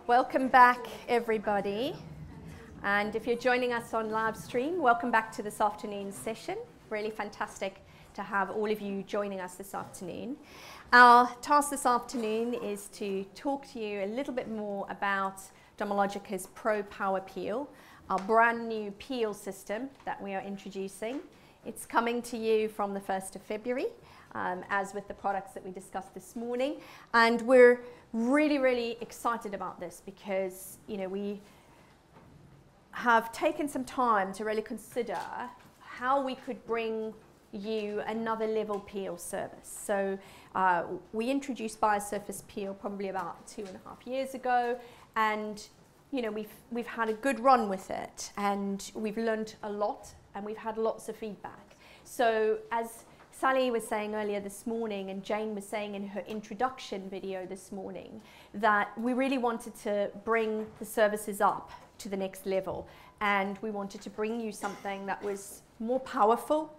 Welcome back, everybody. And if you're joining us on live stream, welcome back to this afternoon's session. Really fantastic to have all of you joining us this afternoon. Our task this afternoon is to talk to you a little bit more about Dermalogica's Pro Power Peel, our brand new peel system that we are introducing. It's coming to you from the 1st of February, as with the products that we discussed this morning. And we're really excited about this because, you know, we have taken some time to really consider how we could bring you another level peel service. So we introduced Biosurface Peel probably about 2.5 years ago, and you know, we've had a good run with it, and we've learned a lot, and we've had lots of feedback. So as Sally was saying earlier this morning, and Jane was saying in her introduction video this morning, that we really wanted to bring the services up to the next level, and we wanted to bring you something that was more powerful,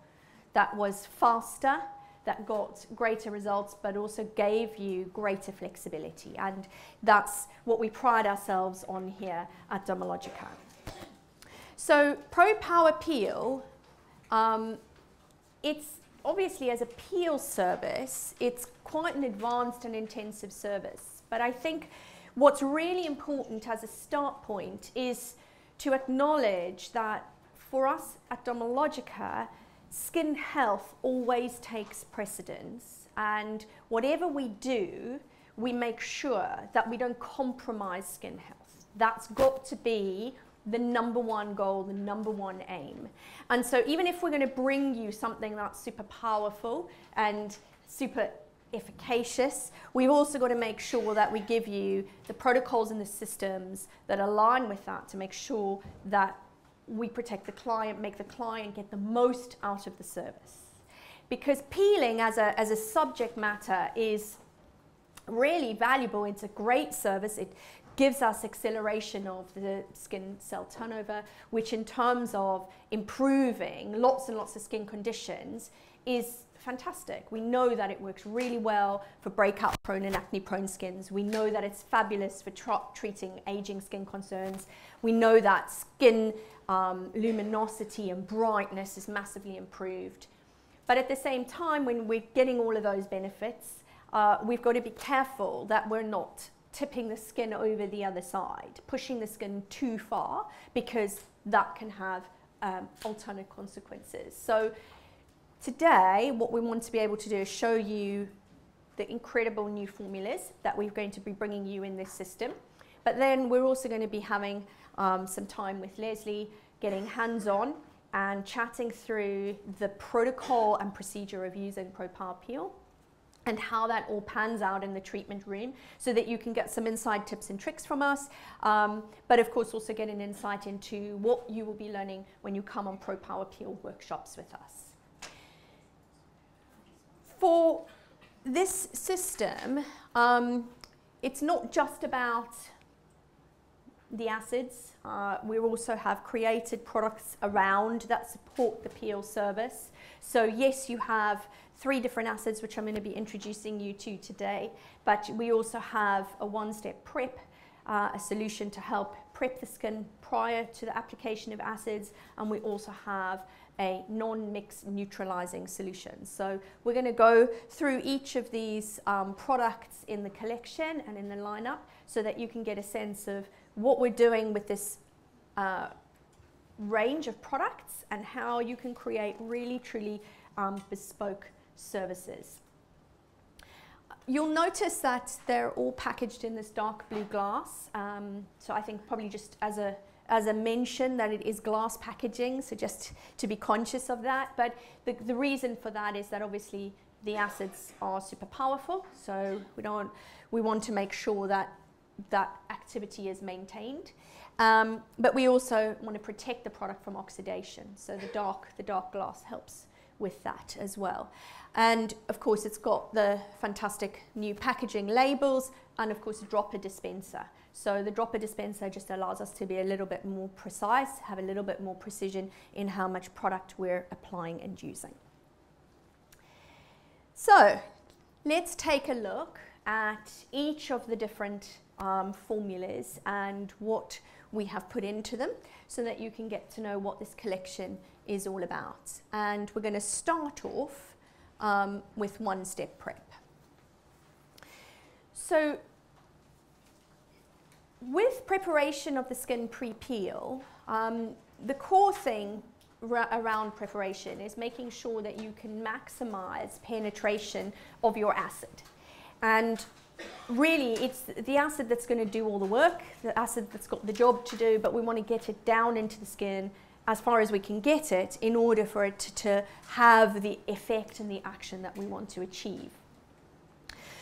that was faster, that got greater results, but also gave you greater flexibility. And that's what we pride ourselves on here at Dermalogica. So Pro Power Peel, it's obviously, as a peel service, it's quite an advanced and intensive service. But I think what's really important as a start point is to acknowledge that for us at Dermalogica, skin health always takes precedence. And whatever we do, we make sure that we don't compromise skin health. That's got to be the #1 goal, the #1 aim. And so even if we're going to bring you something that's super powerful and super efficacious, we've also got to make sure that we give you the protocols and the systems that align with that to make sure that we protect the client, make the client get the most out of the service. Because peeling as a subject matter is really valuable. It's a great service. It gives us acceleration of the skin cell turnover, which in terms of improving lots and lots of skin conditions is fantastic. We know that it works really well for breakout prone and acne prone skins. We know that it's fabulous for treating aging skin concerns. We know that skin luminosity and brightness is massively improved. But at the same time, when we're getting all of those benefits, we've got to be careful that we're not tipping the skin over the other side, pushing the skin too far, because that can have alternate consequences. So today, what we want to be able to do is show you the incredible new formulas that we're going to be bringing you in this system. But then we're also going to be having some time with Leslie, getting hands-on and chatting through the protocol and procedure of using Pro Power Peel and how that all pans out in the treatment room, so that you can get some inside tips and tricks from us, but of course also get an insight into what you will be learning when you come on Pro Power Peel workshops with us. For this system, it's not just about the acids. We also have created products around that support the peel service. So yes, you have 3 different acids, which I'm going to be introducing you to today, but we also have a one-step prep, a solution to help prep the skin prior to the application of acids, and we also have a non-mix neutralizing solution. So we're going to go through each of these products in the collection and in the lineup, so that you can get a sense of what we're doing with this range of products and how you can create really truly bespoke services. You'll notice that they're all packaged in this dark blue glass. So I think probably just as a mention that it is glass packaging, so just to be conscious of that. But the reason for that is that obviously the acids are super powerful, so we want to make sure that that activity is maintained. But we also want to protect the product from oxidation, so the dark glass helps with that as well. And of course it's got the fantastic new packaging labels, and of course a dropper dispenser. So the dropper dispenser just allows us to be a little bit more precise, have a little bit more precision in how much product we're applying and using. So let's take a look at each of the different formulas and what we have put into them so that you can get to know what this collection is all about. And we're going to start off with one-step prep. So with preparation of the skin pre-peel, the core thing around preparation is making sure that you can maximize penetration of your acid. And really, it's the acid that's going to do all the work, the acid that's got the job to do, but we want to get it down into the skin as far as we can get it in order for it to have the effect and the action that we want to achieve.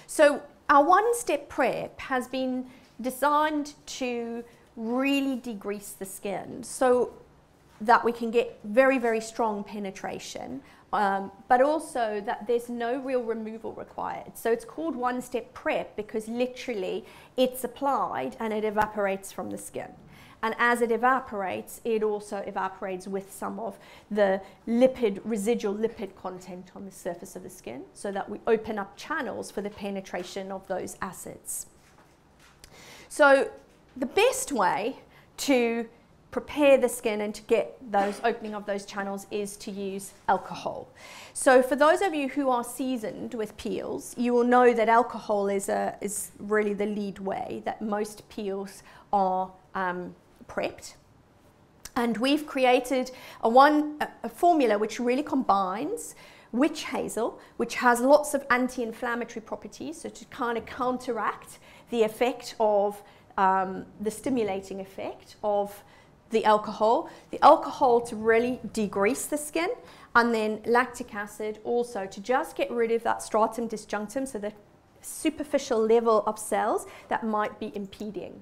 So our one-step prep has been designed to really degrease the skin so that we can get very, very strong penetration, but also that there's no real removal required. So it's called one-step prep because literally it's applied and it evaporates from the skin. And as it evaporates, it also evaporates with some of the residual lipid content on the surface of the skin so that we open up channels for the penetration of those acids. So the best way to prepare the skin and to get those opening of those channels is to use alcohol. So for those of you who are seasoned with peels, you will know that alcohol is really the lead way that most peels are prepped. And we've created a formula which really combines witch hazel, which has lots of anti-inflammatory properties, so to kind of counteract the effect of the stimulating effect of the alcohol to really degrease the skin, and then lactic acid also to just get rid of that stratum disjunctum, so the superficial level of cells that might be impeding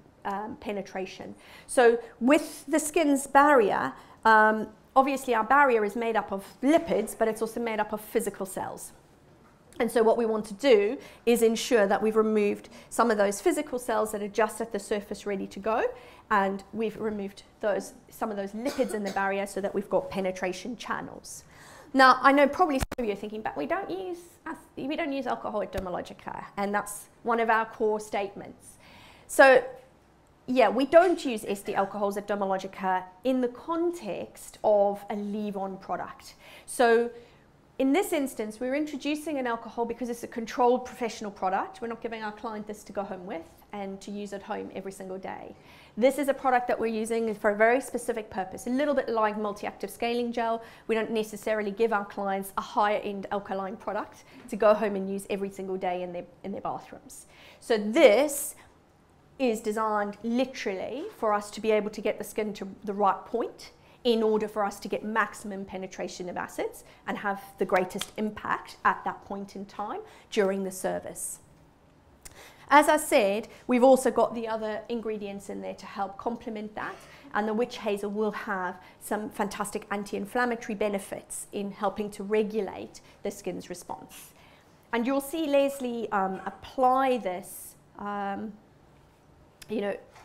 penetration. So with the skin's barrier, obviously our barrier is made up of lipids, but it's also made up of physical cells. And so what we want to do is ensure that we've removed some of those physical cells that are just at the surface ready to go, and we've removed some of those lipids in the barrier so that we've got penetration channels. Now, I know probably some of you are thinking, but we don't use alcohol at Dermalogica, and that's one of our core statements. So yeah, we don't use ester alcohols at Dermalogica in the context of a leave-on product. So in this instance, we're introducing an alcohol because it's a controlled professional product. We're not giving our client this to go home with and to use at home every single day. This is a product that we're using for a very specific purpose, a little bit like multi-active scaling gel. We don't necessarily give our clients a higher-end alkaline product to go home and use every single day in their bathrooms. So this is designed literally for us to be able to get the skin to the right point in order for us to get maximum penetration of acids and have the greatest impact at that point in time during the service. As I said, we've also got the other ingredients in there to help complement that, and the witch hazel will have some fantastic anti-inflammatory benefits in helping to regulate the skin's response. And you'll see Leslie apply this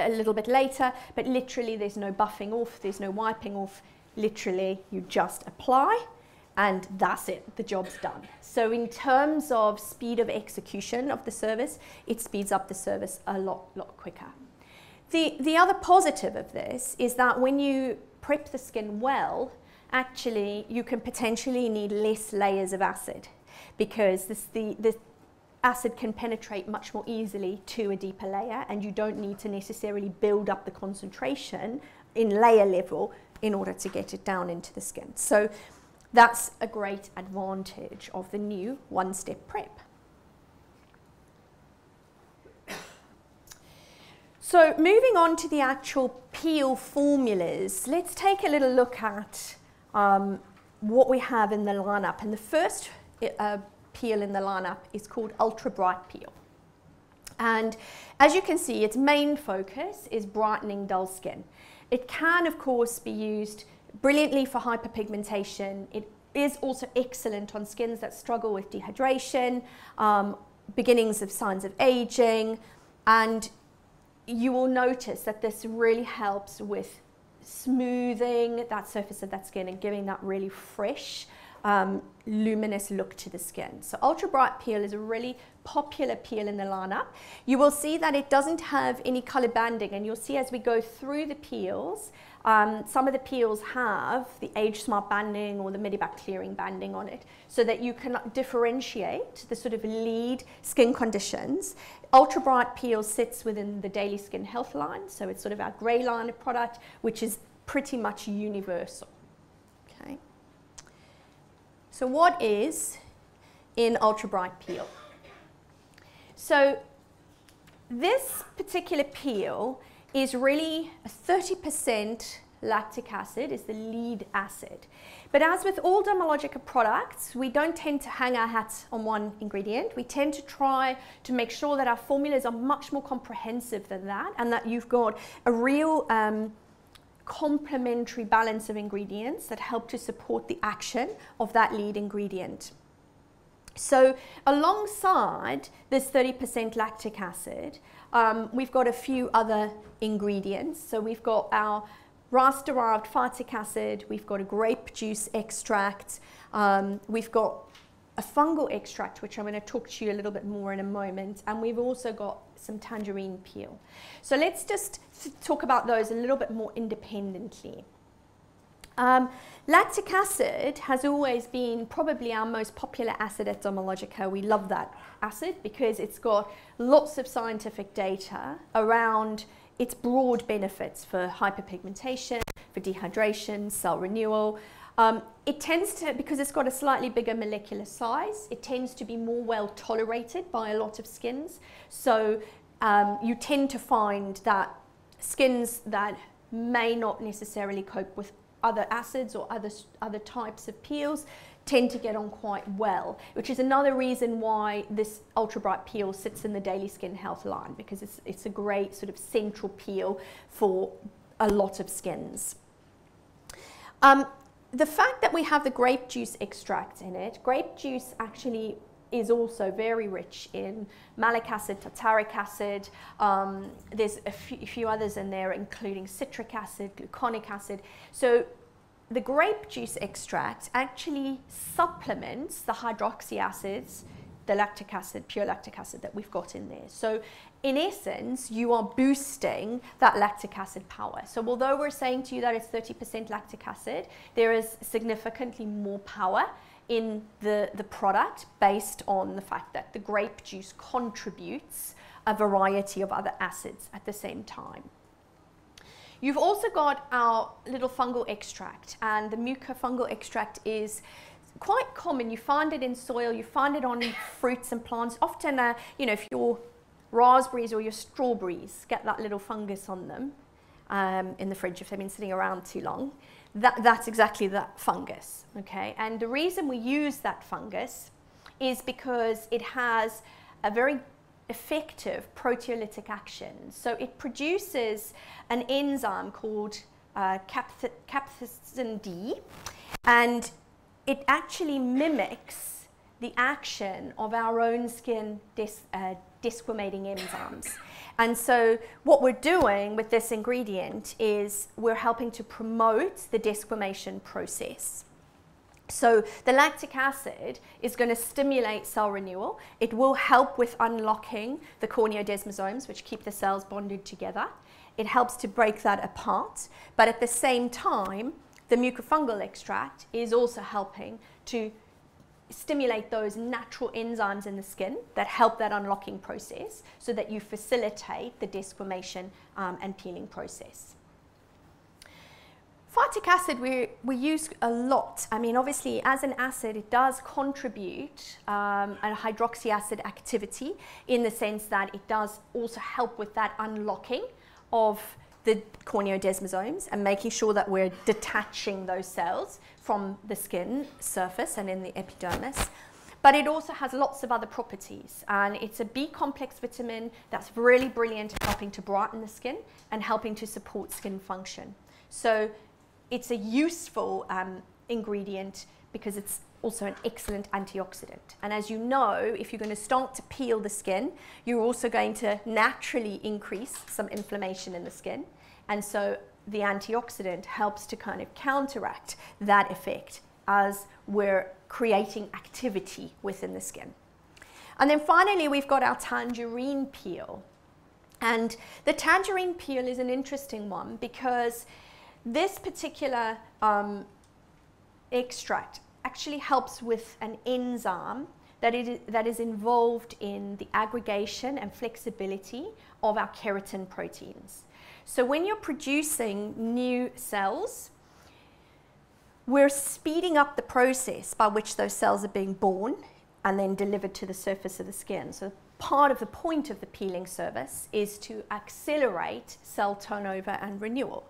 a little bit later, but literally there's no buffing off, there's no wiping off. Literally, you just apply and that's it, the job's done. So in terms of speed of execution of the service, it speeds up the service a lot quicker. The other positive of this is that when you prep the skin well, actually you can potentially need less layers of acid because the acid can penetrate much more easily to a deeper layer, and you don't need to necessarily build up the concentration in layer level in order to get it down into the skin. So that's a great advantage of the new one-step prep. So moving on to the actual peel formulas, let's take a little look at what we have in the lineup. And the first peel in the lineup is called Ultra Bright Peel. And as you can see, its main focus is brightening dull skin. It can, of course, be used brilliantly for hyperpigmentation. It is also excellent on skins that struggle with dehydration, beginnings of signs of aging, and you will notice that this really helps with smoothing that surface of that skin and giving that really fresh luminous look to the skin. So Ultra Bright Peel is a really popular peel in the lineup. You will see that it doesn't have any color banding, and you'll see as we go through the peels, some of the peels have the age smart banding or the Medibac clearing banding on it, so that you can differentiate the sort of lead skin conditions. Ultra Bright Peel sits within the Daily Skin Health line, so it's sort of our grey line of product, which is pretty much universal. Okay. So what is in Ultra Bright Peel? So this particular peel is really a 30% lactic acid is the lead acid. But as with all Dermalogica products, we don't tend to hang our hats on one ingredient. We tend to try to make sure that our formulas are much more comprehensive than that, and that you've got a real complementary balance of ingredients that help to support the action of that lead ingredient. So alongside this 30% lactic acid, we've got a few other ingredients. So we've got our rice-derived phytic acid, we've got a grape juice extract, we've got a fungal extract, which I'm going to talk to you a little bit more in a moment, and we've also got some tangerine peel. So let's just talk about those a little bit more independently. Lactic acid has always been probably our most popular acid at Dermalogica. We love that acid because it's got lots of scientific data around its broad benefits for hyperpigmentation, for dehydration, cell renewal. It tends to, because it's got a slightly bigger molecular size, it tends to be more well tolerated by a lot of skins. So you tend to find that skins that may not necessarily cope with other acids or other types of peels tend to get on quite well, which is another reason why this Ultra Bright Peel sits in the Daily Skin Health line, because it's a great sort of central peel for a lot of skins. The fact that we have the grape juice extract in it, grape juice actually is also very rich in malic acid, tartaric acid. There's a few others in there, including citric acid, gluconic acid. So the grape juice extract actually supplements the hydroxy acids, the lactic acid, pure lactic acid that we've got in there. So in essence, you are boosting that lactic acid power. So although we're saying to you that it's 30% lactic acid, there is significantly more power in the product based on the fact that the grape juice contributes a variety of other acids at the same time. You've also got our little fungal extract, and the mucor fungal extract is quite common. You find it in soil, you find it on fruits and plants. Often, you know, if your raspberries or your strawberries get that little fungus on them in the fridge if they've been sitting around too long, that's exactly that fungus, okay? And the reason we use that fungus is because it has a very effective proteolytic action. So it produces an enzyme called capsaicin D, and it actually mimics the action of our own skin desquamating enzymes. And so what we're doing with this ingredient is we're helping to promote the desquamation process. So the lactic acid is going to stimulate cell renewal. It will help with unlocking the corneodesmosomes, which keep the cells bonded together. It helps to break that apart. But at the same time, the mucofungal extract is also helping to stimulate those natural enzymes in the skin that help that unlocking process, so that you facilitate the desquamation and peeling process. Phytic acid we use a lot. I mean, obviously, as an acid, it does contribute a hydroxy acid activity in the sense that it does also help with that unlocking of the corneodesmosomes and making sure that we're detaching those cells from the skin surface and in the epidermis. But it also has lots of other properties, and it's a B complex vitamin that's really brilliant at helping to brighten the skin and helping to support skin function. So it's a useful ingredient because it's also an excellent antioxidant. And as you know, if you're going to start to peel the skin, you're also going to naturally increase some inflammation in the skin. And so the antioxidant helps to kind of counteract that effect as we're creating activity within the skin. And then finally, we've got our tangerine peel. And the tangerine peel is an interesting one because this particular extract actually helps with an enzyme that is involved in the aggregation and flexibility of our keratin proteins. So when you're producing new cells, we're speeding up the process by which those cells are being born and then delivered to the surface of the skin. So part of the point of the peeling service is to accelerate cell turnover and renewal.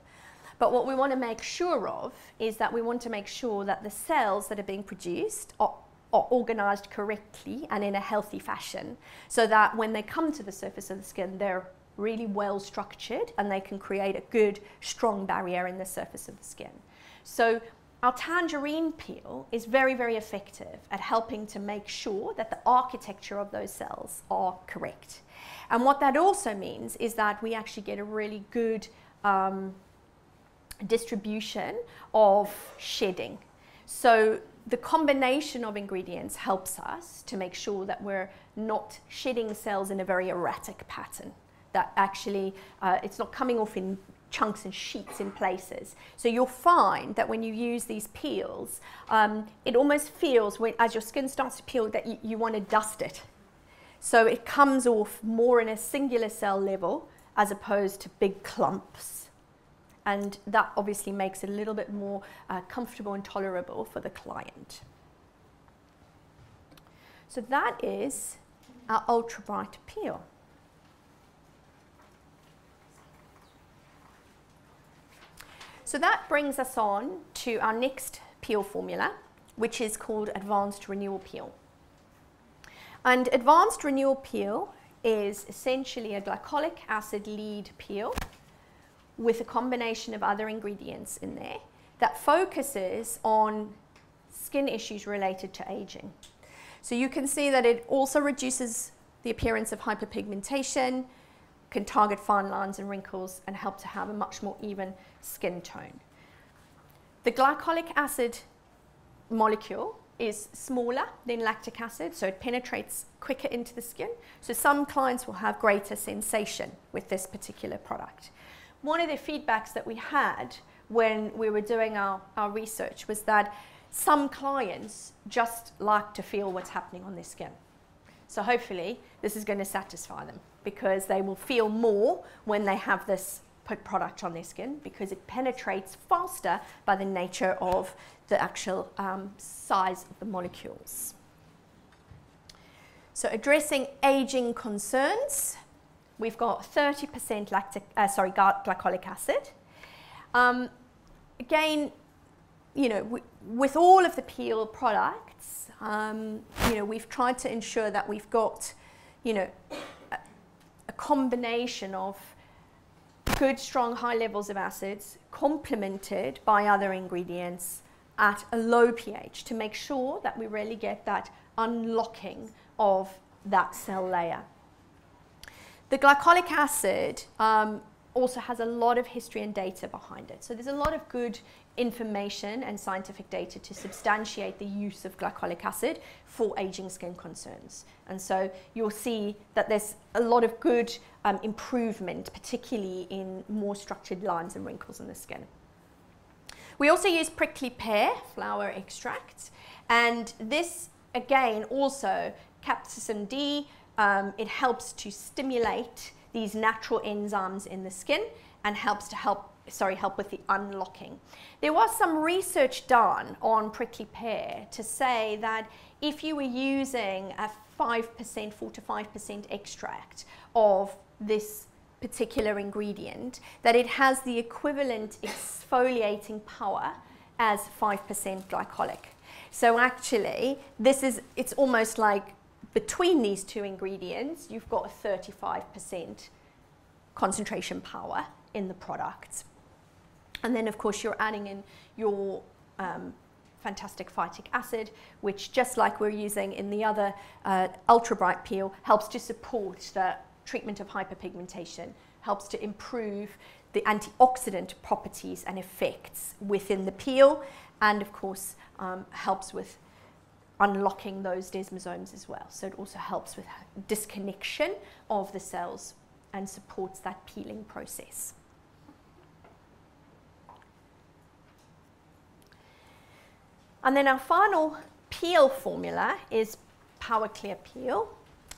But what we want to make sure of is that we want to make sure that the cells that are being produced are organized correctly and in a healthy fashion, so that when they come to the surface of the skin, they're really well structured and they can create a good, strong barrier in the surface of the skin. So our tangerine peel is very, very effective at helping to make sure that the architecture of those cells are correct. And what that also means is that we actually get a really good distribution of shedding. So the combination of ingredients helps us to make sure that we're not shedding cells in a very erratic pattern, that actually it's not coming off in chunks and sheets in places. So you'll find that when you use these peels, it almost feels, as your skin starts to peel, that you want to dust it. So it comes off more in a singular cell level as opposed to big clumps. And that obviously makes it a little bit more comfortable and tolerable for the client. So that is our ultra bright peel. So that brings us on to our next peel formula, which is called Advanced Renewal Peel. And Advanced Renewal Peel is essentially a glycolic acid lead peel with a combination of other ingredients in there that focuses on skin issues related to aging. So you can see that it also reduces the appearance of hyperpigmentation, can target fine lines and wrinkles, and help to have a much more even skin tone. The glycolic acid molecule is smaller than lactic acid, so it penetrates quicker into the skin. So some clients will have greater sensation with this particular product. One of the feedbacks that we had when we were doing our research was that some clients just like to feel what's happening on their skin. So hopefully this is going to satisfy them, because they will feel more when they have this product on their skin, because it penetrates faster by the nature of the actual size of the molecules. So addressing aging concerns, we've got 30% glycolic acid. Again, you know, with all of the peel products, you know, we've tried to ensure that we've got, you know, a combination of good, strong, high levels of acids complemented by other ingredients at a low pH to make sure that we really get that unlocking of that cell layer. The glycolic acid also has a lot of history and data behind it. So there's a lot of good information and scientific data to substantiate the use of glycolic acid for aging skin concerns. And so you'll see that there's a lot of good improvement, particularly in more structured lines and wrinkles in the skin. We also use prickly pear flower extract, and this again also capsaicin D. It helps to stimulate these natural enzymes in the skin and helps to help with the unlocking. There was some research done on prickly pear to say that if you were using a 4 to 5% extract of this particular ingredient, that it has the equivalent exfoliating power as 5% glycolic. So actually, it's almost like between these two ingredients, you've got a 35% concentration power in the product. And then, of course, you're adding in your fantastic phytic acid, which, just like we're using in the other ultra bright peel, helps to support the treatment of hyperpigmentation helps to improve the antioxidant properties and effects within the peel, and of course helps with unlocking those desmosomes as well. So it also helps with disconnection of the cells and supports that peeling process. And then our final peel formula is Power Clear Peel.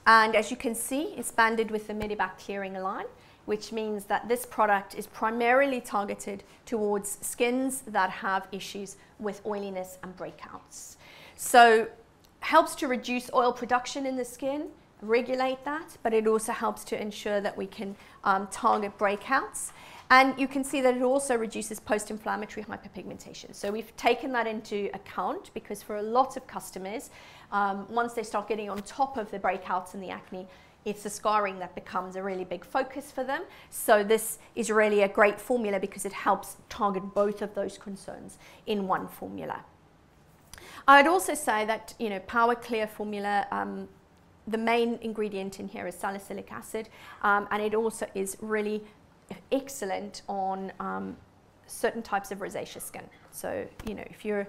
And as you can see, it's banded with the Medibac clearing line, which means that this product is primarily targeted towards skins that have issues with oiliness and breakouts. So helps to reduce oil production in the skin, regulate that, but it also helps to ensure that we can target breakouts. And you can see that it also reduces post-inflammatory hyperpigmentation. So we've taken that into account because for a lot of customers, once they start getting on top of the breakouts and the acne, it's the scarring that becomes a really big focus for them. So this is really a great formula because it helps target both of those concerns in one formula. I would also say that, you know, Power Clear formula, the main ingredient in here is salicylic acid, and it also is really excellent on certain types of rosacea skin. So, you know, if you're,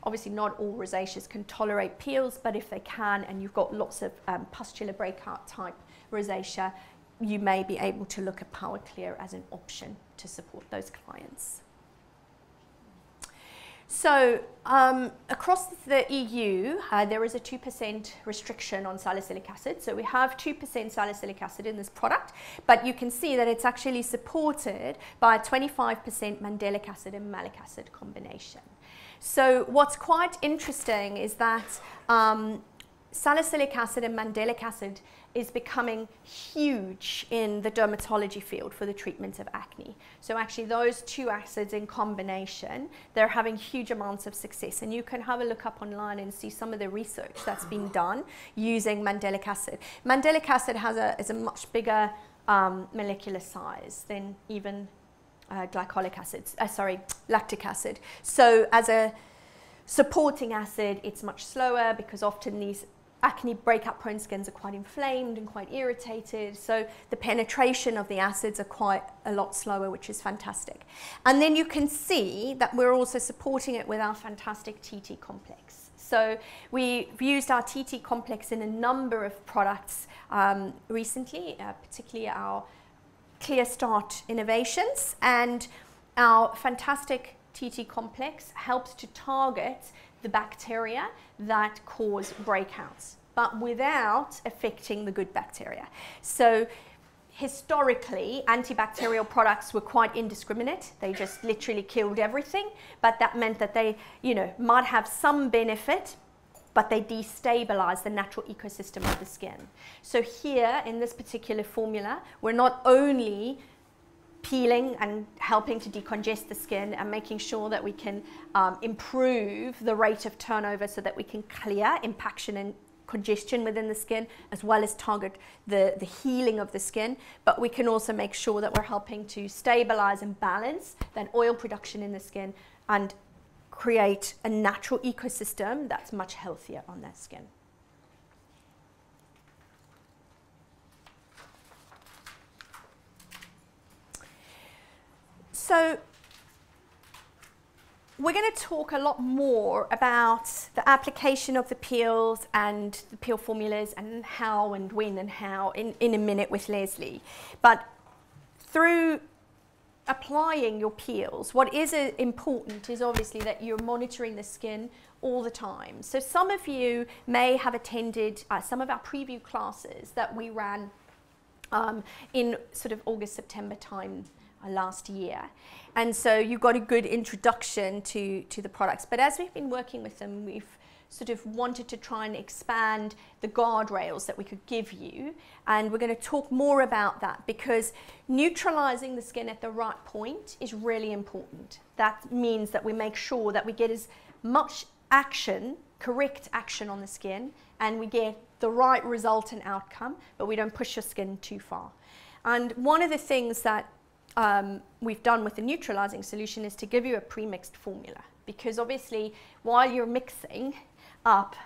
obviously not all rosaceas can tolerate peels, but if they can, and you've got lots of pustular breakout type rosacea, you may be able to look at Power Clear as an option to support those clients. So across the EU, there is a 2% restriction on salicylic acid. So we have 2% salicylic acid in this product, but you can see that it's actually supported by a 25% mandelic acid and malic acid combination. So what's quite interesting is that salicylic acid and mandelic acid is becoming huge in the dermatology field for the treatment of acne. So actually those two acids in combination, they're having huge amounts of success. And you can have a look up online and see some of the research that's been done using mandelic acid. Mandelic acid is a much bigger molecular size than even glycolic acids, lactic acid. So as a supporting acid, it's much slower because often these acne breakout prone skins are quite inflamed and quite irritated, so the penetration of the acids are quite a lot slower, which is fantastic. And then you can see that we're also supporting it with our fantastic TT complex. So we've used our TT complex in a number of products recently, particularly our Clear Start innovations, and our fantastic TT complex helps to target the bacteria that cause breakouts, but without affecting the good bacteria. So historically, antibacterial products were quite indiscriminate. They just literally killed everything, but that meant that they, you know, might have some benefit, but they destabilize the natural ecosystem of the skin. So here, in this particular formula, we're not only peeling and helping to decongest the skin and making sure that we can improve the rate of turnover so that we can clear impaction and congestion within the skin, as well as target the healing of the skin, but we can also make sure that we're helping to stabilize and balance that oil production in the skin and create a natural ecosystem that's much healthier on that skin. So we're going to talk a lot more about the application of the peels and the peel formulas and how and when and how in a minute with Leslie. But through applying your peels, what is important is obviously that you're monitoring the skin all the time. So some of you may have attended some of our preview classes that we ran in sort of August, September time last year, and so you got a good introduction to the products. But as we've been working with them, we've sort of wanted to try and expand the guardrails that we could give you, and we're going to talk more about that because neutralizing the skin at the right point is really important. That means that we make sure that we get as much action, correct action on the skin, and we get the right result and outcome, but we don't push your skin too far. And one of the things that we've done with the neutralizing solution is to give you a pre-mixed formula, because obviously while you're mixing up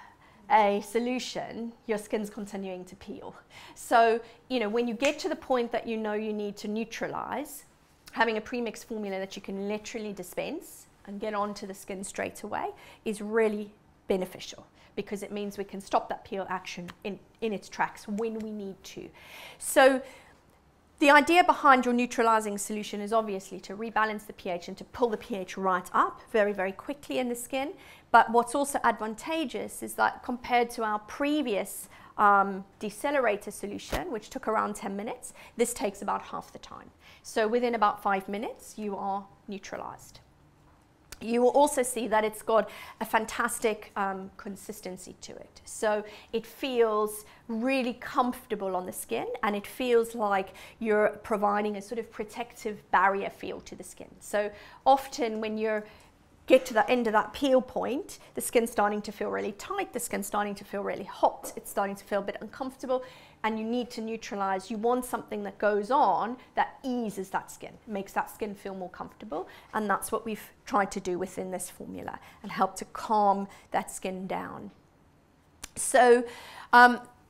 a solution, your skin's continuing to peel. So, when you get to the point that you need to neutralize, having a premixed formula that you can literally dispense and get onto the skin straight away is really beneficial, because it means we can stop that peel action in its tracks when we need to. So the idea behind your neutralizing solution is obviously to rebalance the pH and to pull the pH right up very, very quickly in the skin. But what's also advantageous is that compared to our previous decelerator solution, which took around 10 minutes, this takes about half the time. So within about 5 minutes, you are neutralized. You will also see that it's got a fantastic consistency to it. So it feels really comfortable on the skin, and it feels like you're providing a sort of protective barrier feel to the skin. So often when you get to the end of that peel point, the skin's starting to feel really tight, the skin's starting to feel really hot, it's starting to feel a bit uncomfortable, and you need to neutralize. You want something that goes on that eases that skin, makes that skin feel more comfortable, and that's what we've tried to do within this formula and help to calm that skin down. So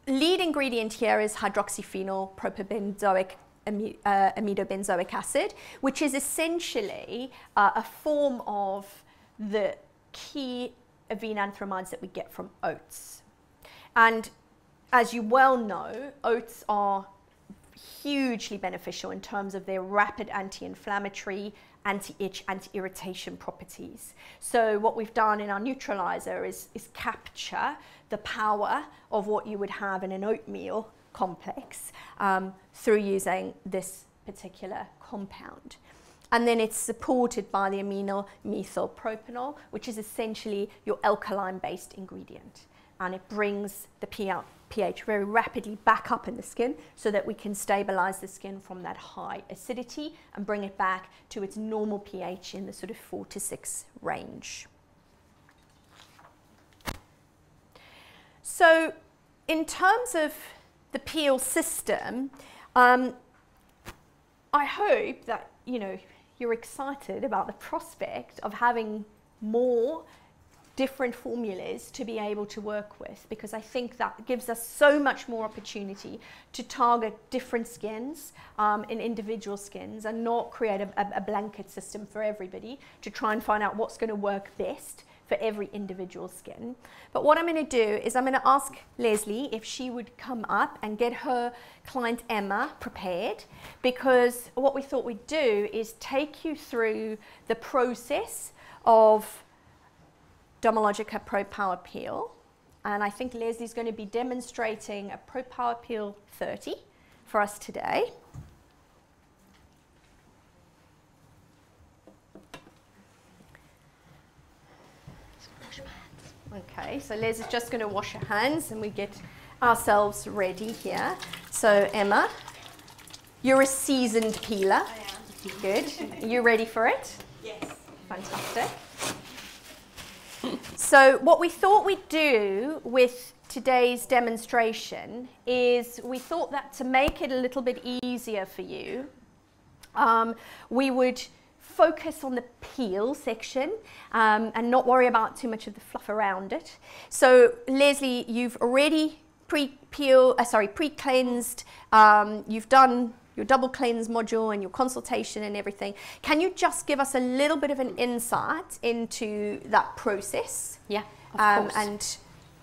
lead ingredient here is hydroxyphenyl propabenzoic amidobenzoic acid, which is essentially a form of the key avenanthramides that we get from oats. And as you well know, oats are hugely beneficial in terms of their rapid anti-inflammatory, anti-itch, anti-irritation properties. So what we've done in our neutralizer is capture the power of what you would have in an oatmeal complex through using this particular compound. And then it's supported by the amino methyl propanol, which is essentially your alkaline-based ingredient. And it brings the pH very rapidly back up in the skin so that we can stabilize the skin from that high acidity and bring it back to its normal pH in the sort of 4 to 6 range. So in terms of the peel system, I hope that you're excited about the prospect of having more different formulas to be able to work with, because I think that gives us so much more opportunity to target different skins in individual skins and not create a blanket system for everybody to try and find out what's going to work best for every individual skin. But what I'm going to do is I'm going to ask Leslie if she would come up and get her client Emma prepared, because what we thought we'd do is take you through the process of Dermalogica Pro Power Peel, and I think Leslie's going to be demonstrating a Pro Power Peel 30 for us today. Okay, so Les is just going to wash her hands and we get ourselves ready here. So Emma, you're a seasoned peeler. I am. Good. Are you ready for it? Yes. Fantastic. So what we thought we'd do with today's demonstration is we thought that to make it a little bit easier for you, we would focus on the peel section and not worry about too much of the fluff around it. So Leslie, you've already pre-cleansed, you've done your double cleanse module and your consultation and everything. Can you just give us a little bit of an insight into that process? Yeah, of course. And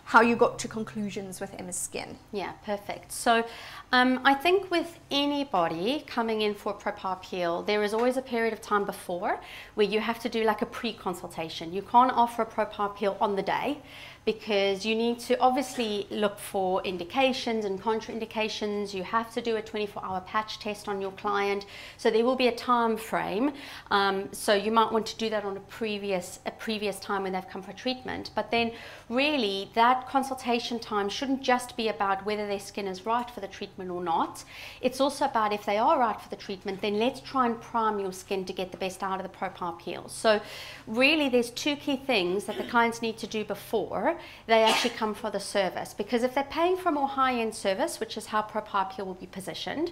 how you got to conclusions with Emma's skin? Yeah, perfect. So I think with anybody coming in for a Pro Power Peel, there is always a period of time before where you have to do like a pre-consultation. You can't offer a Pro Power Peel on the day, because you need to obviously look for indications and contraindications. You have to do a 24-hour patch test on your client. So there will be a time frame. So you might want to do that on a previous time when they've come for treatment. But then really that consultation time shouldn't just be about whether their skin is right for the treatment or not. It's also about if they are right for the treatment, then let's try and prime your skin to get the best out of the Pro Power Peel. So really there's two key things that the clients need to do before. before they actually come for the service. Because if they're paying for a more high-end service, which is how ProPower Peel will be positioned,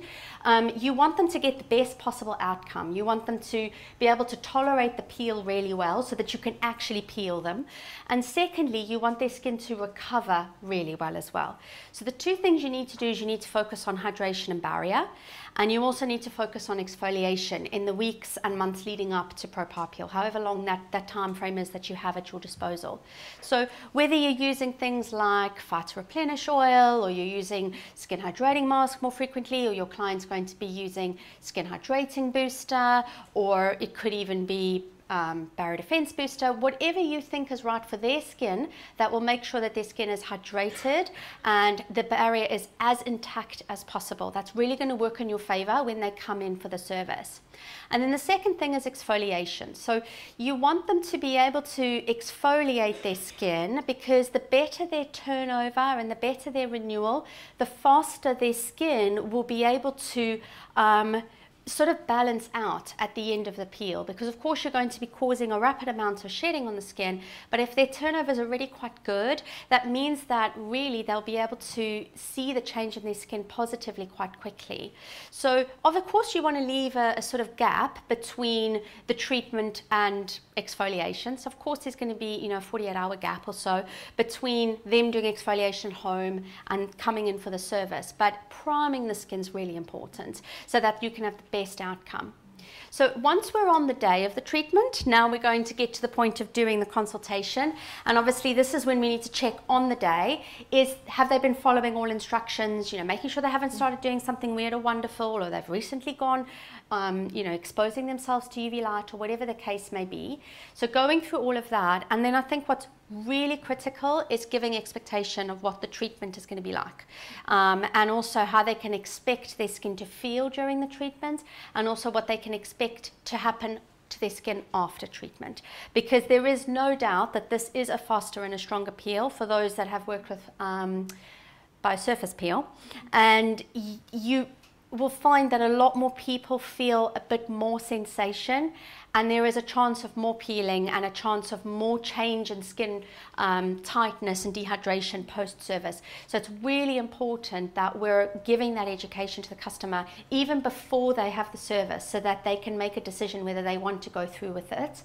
you want them to get the best possible outcome. You want them to be able to tolerate the peel really well so that you can actually peel them. And secondly, you want their skin to recover really well as well. So the two things you need to do is you need to focus on hydration and barrier, and you also need to focus on exfoliation in the weeks and months leading up to ProPower Peel, however long that time frame is that you have at your disposal. So whether you're using things like Phyto Replenish oil, or you're using skin hydrating mask more frequently, or your client's going to be using skin hydrating booster, or it could even be barrier defense booster, whatever you think is right for their skin, that will make sure that their skin is hydrated and the barrier is as intact as possible. That's really going to work in your favor when they come in for the service. And then the second thing is exfoliation. So you want them to be able to exfoliate their skin, because the better their turnover and the better their renewal, the faster their skin will be able to sort of balance out at the end of the peel, because of course you're going to be causing a rapid amount of shedding on the skin, but if their turnover is already quite good, that means that really they'll be able to see the change in their skin positively quite quickly. So of course you want to leave a sort of gap between the treatment and exfoliation. So of course there's going to be, you know, a 48-hour gap or so between them doing exfoliation at home and coming in for the service, but priming the skin is really important so that you can have the best outcome. So once we're on the day of the treatment, now we're going to get to the point of doing the consultation. And obviously this is when we need to check on the day, is have they been following all instructions, you know, making sure they haven't started doing something weird or wonderful, or they've recently gone, you know, exposing themselves to UV light, or whatever the case may be. So going through all of that. And then I think what's really critical is giving expectation of what the treatment is going to be like, and also how they can expect their skin to feel during the treatment, and also what they can expect to happen to their skin after treatment, because there is no doubt that this is a faster and a stronger peel for those that have worked with biosurface peel, and you will find that a lot more people feel a bit more sensation, and there is a chance of more peeling and a chance of more change in skin tightness and dehydration post-service. So it's really important that we're giving that education to the customer even before they have the service, so that they can make a decision whether they want to go through with it.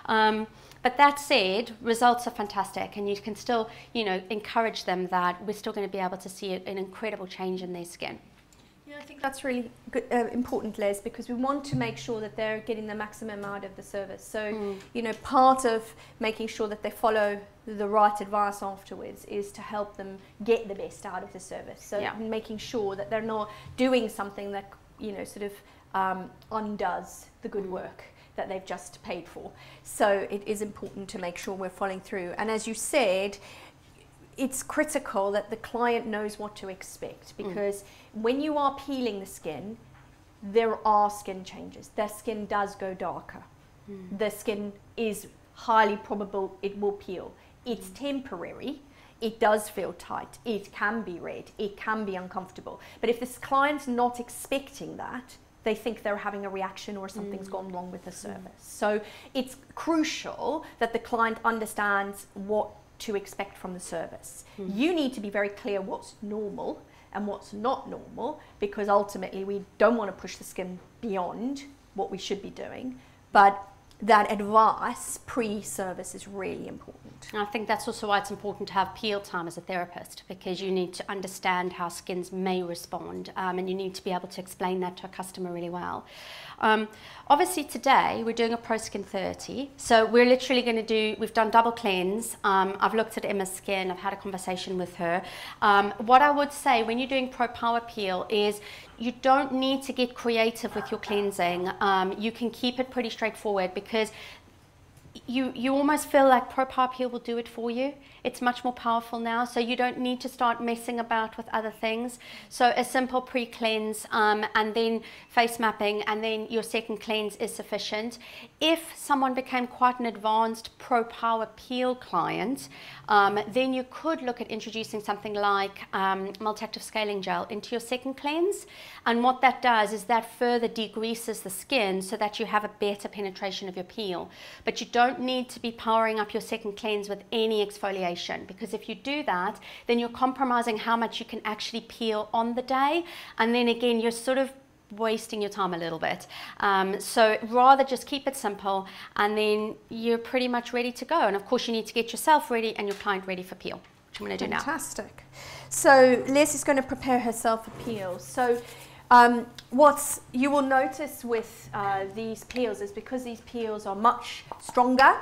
But that said, results are fantastic, and you can still, you know, encourage them that we're still going to be able to see an incredible change in their skin. Yeah, I think that's really good, important, Les, because we want to make sure that they're getting the maximum out of the service. So, you know, part of making sure that they follow the right advice afterwards is to help them get the best out of the service. So making sure that they're not doing something that, you know, sort of undoes the good work that they've just paid for. So it is important to make sure we're following through. And as you said, it's critical that the client knows what to expect, because when you are peeling the skin, there are skin changes. Their skin does go darker. The skin is highly probable it will peel. It's temporary. It does feel tight. It can be red. It can be uncomfortable. But if this client's not expecting that, they think they're having a reaction or something's gone wrong with the service. So it's crucial that the client understands what to expect from the service. You need to be very clear what's normal and what's not normal, because ultimately we don't want to push the skin beyond what we should be doing. But that advice pre-service is really important. I think that's also why it's important to have peel time as a therapist, because you need to understand how skins may respond, and you need to be able to explain that to a customer really well. Obviously today we're doing a Pro Skin 30, so we're literally going to do, we've done double cleanse. I've looked at Emma's skin, I've had a conversation with her. What I would say when you're doing Pro Power Peel is you don't need to get creative with your cleansing. You can keep it pretty straightforward, because you almost feel like Pro Power Peel will do it for you. It's much more powerful now, so you don't need to start messing about with other things. So a simple pre-cleanse and then face mapping, and then your second cleanse is sufficient. If someone became quite an advanced Pro Power Peel client, then you could look at introducing something like multi-active scaling gel into your second cleanse. And what that does is that further degreases the skin so that you have a better penetration of your peel. But you don't need to be powering up your second cleanse with any exfoliation application, because if you do that, then you're compromising how much you can actually peel on the day, and then again you're sort of wasting your time a little bit. So rather just keep it simple, and then you're pretty much ready to go. And of course you need to get yourself ready and your client ready for peel, which I'm going to do now. Fantastic. So Les is going to prepare herself for peel. So what you will notice with these peels is because these peels are much stronger,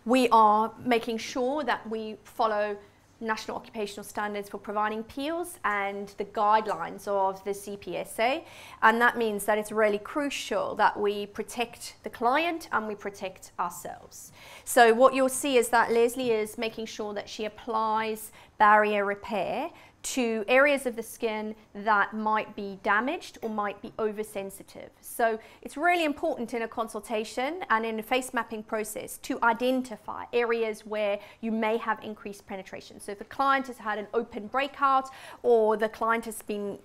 we are making sure that we follow National Occupational Standards for providing peels and the guidelines of the CPSA, and that means that it's really crucial that we protect the client and we protect ourselves. So what you'll see is that Leslie is making sure that she applies barrier repair to areas of the skin that might be damaged or might be oversensitive. So it's really important in a consultation and in a face mapping process to identify areas where you may have increased penetration. So if the client has had an open breakout, or the client has been,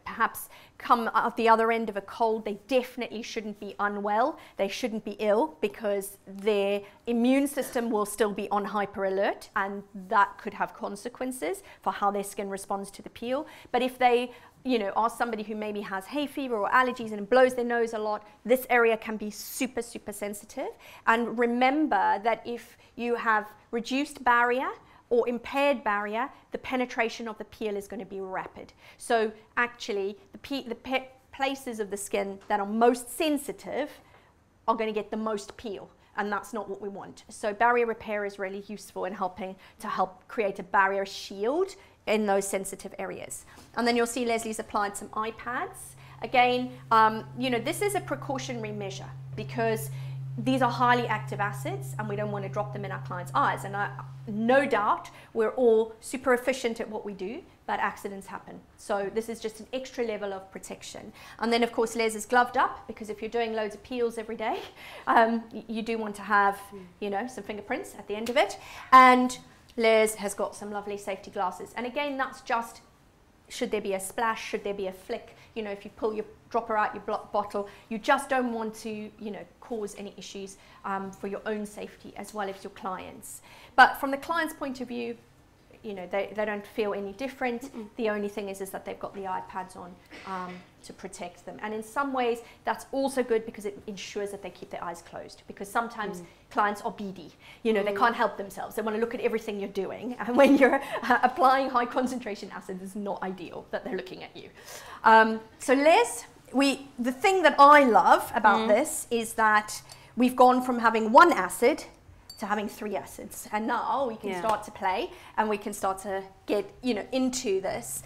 perhaps come out the other end of a cold, they definitely shouldn't be unwell. They shouldn't be ill, because their immune system will still be on hyper alert, and that could have consequences for how their skin responds to the peel. But if they are somebody who maybe has hay fever or allergies and blows their nose a lot, this area can be super, super sensitive. And remember that if you have reduced barrier or impaired barrier, the penetration of the peel is going to be rapid. So actually, the places of the skin that are most sensitive are going to get the most peel, and that's not what we want. So barrier repair is really useful in helping create a barrier shield in those sensitive areas. And then you'll see Leslie's applied some eye pads. Again, this is a precautionary measure, because these are highly active acids and we don't want to drop them in our clients' eyes. And no doubt we're all super efficient at what we do, but accidents happen. So this is just an extra level of protection. And then of course Les is gloved up, because if you're doing loads of peels every day, you do want to have some fingerprints at the end of it. And Les has got some lovely safety glasses. And again, that's just, should there be a splash, should there be a flick, if you pull your dropper out your bottle, you just don't want to, cause any issues for your own safety as well as your clients. But from the client's point of view, they don't feel any different. The only thing is that they've got the iPads on to protect them. And in some ways, that's also good, because it ensures that they keep their eyes closed. Because sometimes clients are beady. They can't help themselves. They want to look at everything you're doing. And when you're applying high concentration acid, it's not ideal that they're looking at you. So Les, the thing that I love about this is that we've gone from having one acid to having 3 acids, and now we can start to play and we can start to get into this.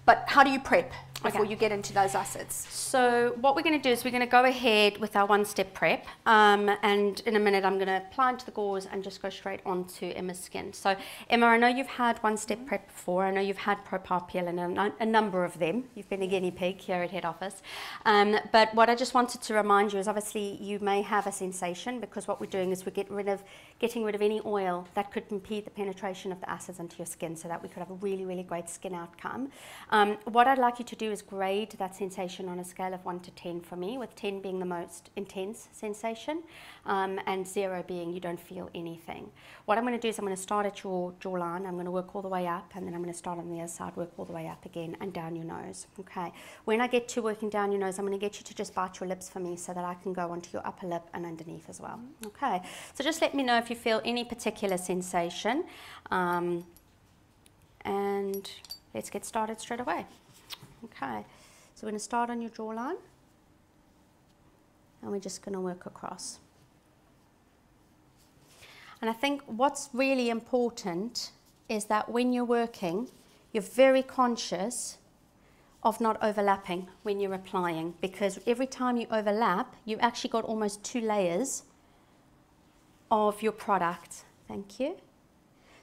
But how do you prep before you get into those acids? So what we're going to do is we're going to go ahead with our one-step prep, and in a minute I'm going to apply into the gauze and just go straight onto Emma's skin. So Emma, I know you've had one-step prep before. I know you've had Propar Peel and a number of them. You've been a guinea pig here at head office. But what I just wanted to remind you is, obviously you may have a sensation, because what we're doing is we're getting rid of any oil that could impede the penetration of the acids into your skin, so that we could have a really, really great skin outcome. What I'd like you to do is grade that sensation on a scale of 1 to 10 for me, with 10 being the most intense sensation, and 0 being you don't feel anything. What I'm going to do is I'm going to start at your jawline, I'm going to work all the way up, and then I'm going to start on the other side, work all the way up again and down your nose. Okay. When I get to working down your nose, I'm going to get you to just bite your lips for me, so that I can go onto your upper lip and underneath as well. Okay. So just let me know if you feel any particular sensation, and let's get started straight away. Okay, so we're going to start on your jawline, and we're just going to work across. And I think what's really important is that when you're working, you're very conscious of not overlapping when you're applying, because every time you overlap, you've actually got almost 2 layers of your product. Thank you.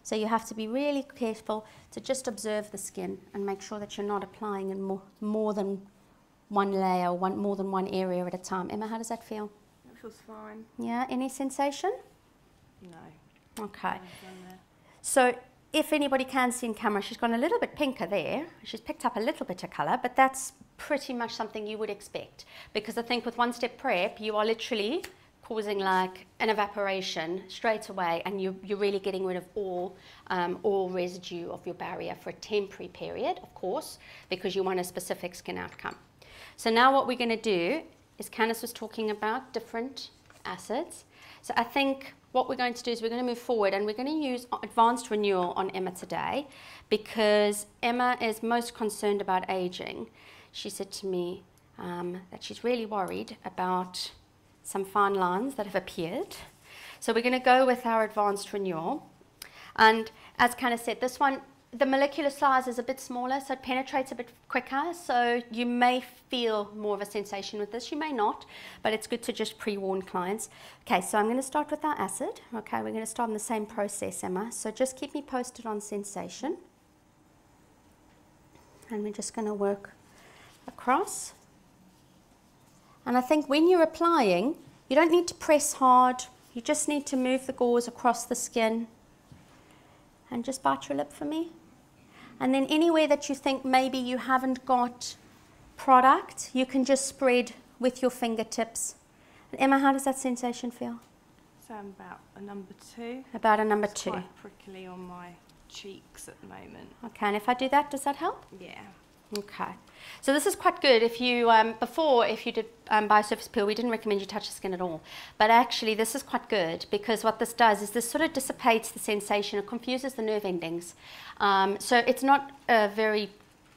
So you have to be really careful to just observe the skin and make sure that you're not applying in more than one layer, more than one area at a time. Emma, how does that feel? It feels fine. Yeah, any sensation? No. Okay. So if anybody can see in camera, she's gone a little bit pinker there. She's picked up a little bit of colour, but that's pretty much something you would expect, because I think with one-step prep, you are literally causing like an evaporation straight away, and you're really getting rid of all residue of your barrier for a temporary period, of course, because you want a specific skin outcome. So now what we're going to do is, Candice was talking about different acids. So I think what we're going to do is we're going to move forward, and we're going to use Advanced Renewal on Emma today, because Emma is most concerned about aging. She said to me that she's really worried about some fine lines that have appeared. So we're going to go with our Advanced Renewal. And as Candice said, this one, the molecular size is a bit smaller, so it penetrates a bit quicker. So you may feel more of a sensation with this. You may not, but it's good to just pre-warn clients. Okay, so I'm going to start with our acid. Okay, we're going to start in the same process, Emma. So just keep me posted on sensation. And we're just going to work across. And I think when you're applying, you don't need to press hard. You just need to move the gauze across the skin. And just bite your lip for me. And then anywhere that you think maybe you haven't got product, you can just spread with your fingertips. And Emma, how does that sensation feel? So I'm about a number 2. About a number It's 2. quite prickly on my cheeks at the moment. Okay, and if I do that, does that help? Yeah. Okay, so this is quite good. If you before, if you did biosurface peel, we didn't recommend you touch the skin at all. But actually, this is quite good, because what this does is this sort of dissipates the sensation. It confuses the nerve endings. So it's not a very,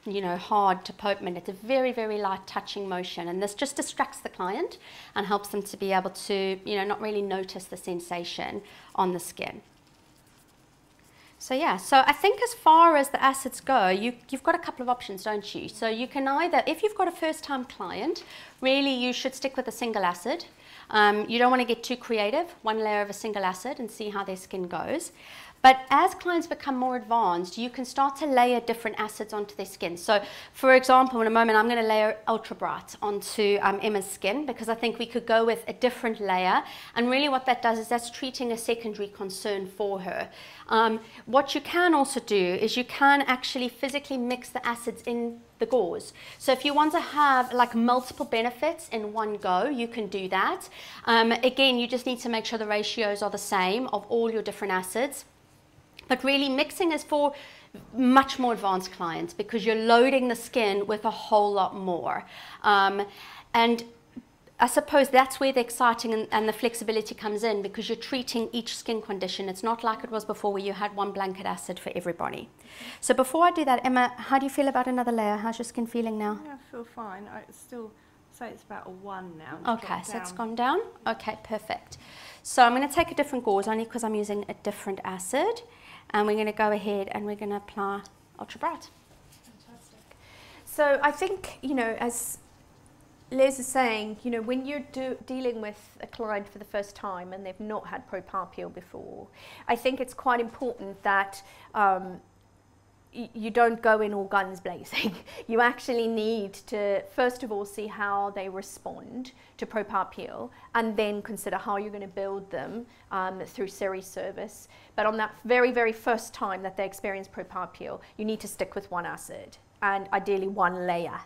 hard to potent. It's a very, very light touching motion, and this just distracts the client and helps them to be able to, not really notice the sensation on the skin. So yeah, so I think as far as the acids go, you've got a couple of options, don't you? So you can either, if you've got a first-time client, really you should stick with a single acid. You don't want to get too creative, one layer of a single acid, and see how their skin goes. But as clients become more advanced, you can start to layer different acids onto their skin. So, for example, in a moment, I'm going to layer Ultra Bright onto Emma's skin, because I think we could go with a different layer. And really what that does is that's treating a secondary concern for her. What you can also do is you can actually physically mix the acids in the gauze. So if you want to have like multiple benefits in one go, you can do that. Again, you just need to make sure the ratios are the same of all your different acids. But really, mixing is for much more advanced clients, because you're loading the skin with a whole lot more. And I suppose that's where the exciting and the flexibility comes in, because you're treating each skin condition. It's not like it was before, where you had one blanket acid for everybody. So before I do that, Emma, how do you feel about another layer? How's your skin feeling now? Yeah, I feel fine. I still say it's about a 1 now. Okay, so it's gone down? Okay, perfect. So I'm going to take a different gauze, only because I'm using a different acid. And we're going to go ahead and we're going to apply Ultra Bright. Fantastic. So I think, as Les is saying, when you're dealing with a client for the first time and they've not had Pro-Power Peel before, I think it's quite important that you don't go in all guns blazing. You actually need to, first of all, see how they respond to Pro-Power Peel, and then consider how you're going to build them through series service. But on that very, very first time that they experience Pro-Power Peel, you need to stick with one acid, and ideally one layer.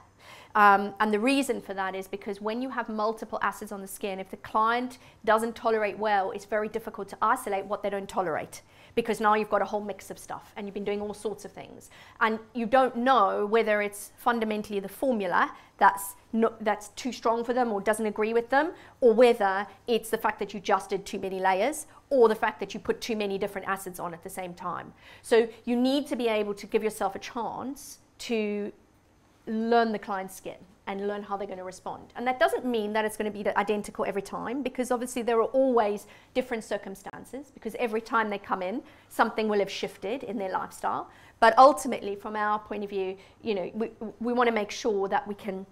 And the reason for that is because when you have multiple acids on the skin, if the client doesn't tolerate well, it's very difficult to isolate what they don't tolerate, because now you've got a whole mix of stuff and you've been doing all sorts of things. And you don't know whether it's fundamentally the formula that's too strong for them or doesn't agree with them, or whether it's the fact that you just did too many layers, or the fact that you put too many different acids on at the same time. So you need to be able to give yourself a chance to learn the client's skin and learn how they're going to respond. And that doesn't mean that it's going to be identical every time, because obviously there are always different circumstances, because every time they come in, something will have shifted in their lifestyle. But ultimately, from our point of view, we want to make sure that we can